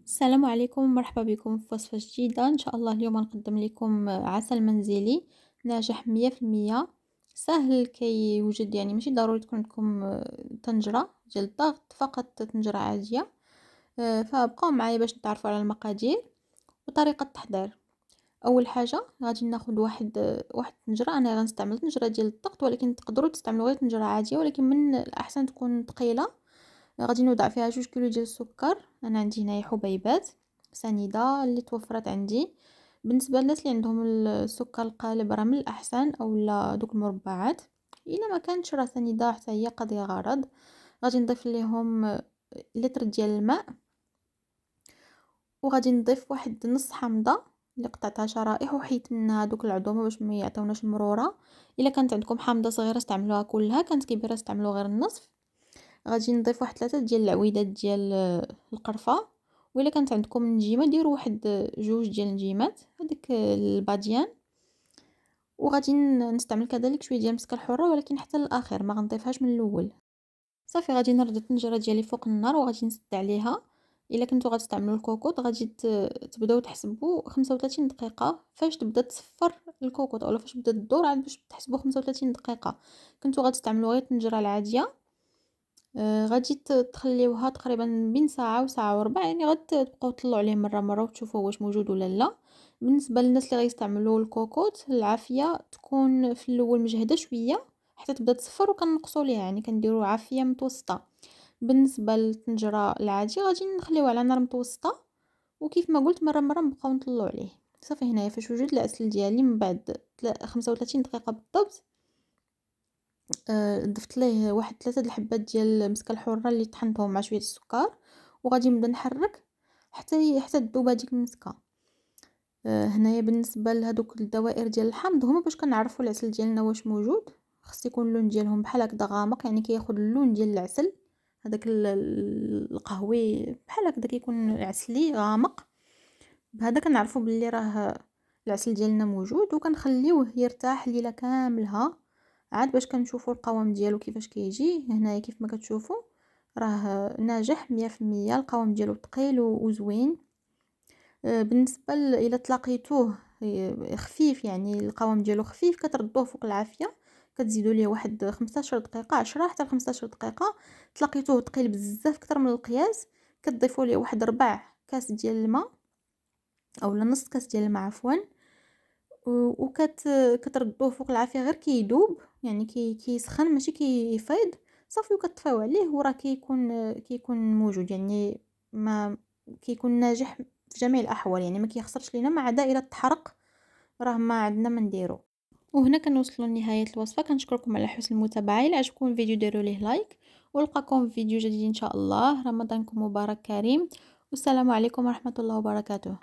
السلام عليكم، مرحبا بكم في وصفة جديدة. إن شاء الله اليوم نقدم لكم عسل منزلي ناجح 100%. سهل كي يوجد، يعني ماشي ضروري تكون عندكم طنجرة ديال الضغط، فقط طنجرة عادية. فبقاو معايا باش نتعرفوا على المقادير وطريقة التحضير. أول حاجة غادي ناخد واحد طنجرة. أنا غنستعمل طنجرة ديال الضغط، ولكن تقدروا تستعملوا غير طنجرة عادية، ولكن من الأحسن تكون ثقيلة. غادي نوضع فيها 2 كيلو ديال السكر. انا عندي هنايا حبيبات سنيده اللي توفرت عندي. بالنسبه للناس اللي عندهم السكر القالب راه من الاحسن، او لا دوك المربعات. الا ما كانتش راه سنيده حتى هي قضيه غرض. غادي نضيف ليهم لتر ديال الماء، وغادي نضيف واحد نص حامضه اللي قطعتها شرائح وحيت منها دوك العظومه باش ما يعطيوناش المروره. الا كانت عندكم حامضه صغيره استعملوها كلها، كانت كبيره استعملوا غير النصف. غادي نضيف واحد 3 ديال العويدات ديال القرفه. وإلا كانت عندكم نجيمه ديروا واحد 2 ديال النجيمات هذيك الباديان. وغادي نستعمل كذلك شويه ديال المسكه الحره، ولكن حتى الاخر ما غنضيفهاش من الاول. صافي غادي نرد الطنجره ديالي فوق النار وغادي نسد عليها. الا كنتو غتستعملوا الكوكوط غادي تبداو تحسبوا 35 دقيقه فاش تبدا تصفر الكوكوط، اولا فاش تبدا تدور عاد باش تحسبوا 35 دقيقه. كنتو غتستعملوا غير الطنجره العاديه، غادي تخليوها تقريبا بين ساعة وساعة وربع، يعني غتبقاو تطلعوا عليه مرة مرة وتشوفوا واش موجود ولا لا. بالنسبة للناس اللي غيستعملوا الكوكوط، العافية تكون في الاول مجهدة شوية حتى تبدا تصفر، وكنقصوا ليها يعني كنديروا عافية متوسطة. بالنسبة للطنجرة العادي غادي نخليوه على نار متوسطة، وكيف ما قلت مرة مرة نبقاو نطلعوا عليه. صافي هنايا فاش وجد العسل ديالي من بعد 35 دقيقة بالضبط، ضفت ليه واحد 3 د الحبات ديال المسكه الحره اللي طحنتهم مع شويه السكر، وغادي نبدا نحرك حتى تذوب هذيك المسكه. هنايا بالنسبه لهذوك الدوائر ديال الحامض هما باش كنعرفوا العسل ديالنا واش موجود. خص يكون اللون ديالهم بحال هكذا غامق، يعني كياخذ اللون ديال العسل هذاك القهوي بحال هكذا، كيكون عسلي غامق. بهذا كنعرفوا باللي راه العسل ديالنا موجود، وكنخليوه يرتاح ليله كاملها عاد باش كنشوفوا القوام ديالو كيفاش كيجي. هنايا كيف ما كتشوفوا راه ناجح 100%. القوام ديالو ثقيل وزوين. بالنسبه الى تلاقيتوه خفيف، يعني القوام ديالو خفيف، كتردوه فوق العافيه، كتزيدوا ليه واحد 15 دقيقه، 10 حتى 15 دقيقه. تلاقيتوه ثقيل بزاف اكثر من القياس، كتضيفوا ليه واحد 4 كاس ديال الماء، اولا نص كاس ديال الماء عفوا. كتردوه فوق العافيه غير كيدوب، يعني كيسخن ماشي كيفيض. صافي وكتطفيو عليه وراه كيكون موجود، يعني ما كيكون ناجح في جميع الاحوال، يعني ما كيخسرش لينا ما عدا الى تحرق راه ما عندنا ما نديرو. وهنا كنوصلوا لنهايه الوصفه. كنشكركم على حسن المتابعه. الى عجبكم الفيديو ديروا ليه لايك، ولقاكم في فيديو جديد ان شاء الله. رمضانكم مبارك كريم، والسلام عليكم ورحمه الله وبركاته.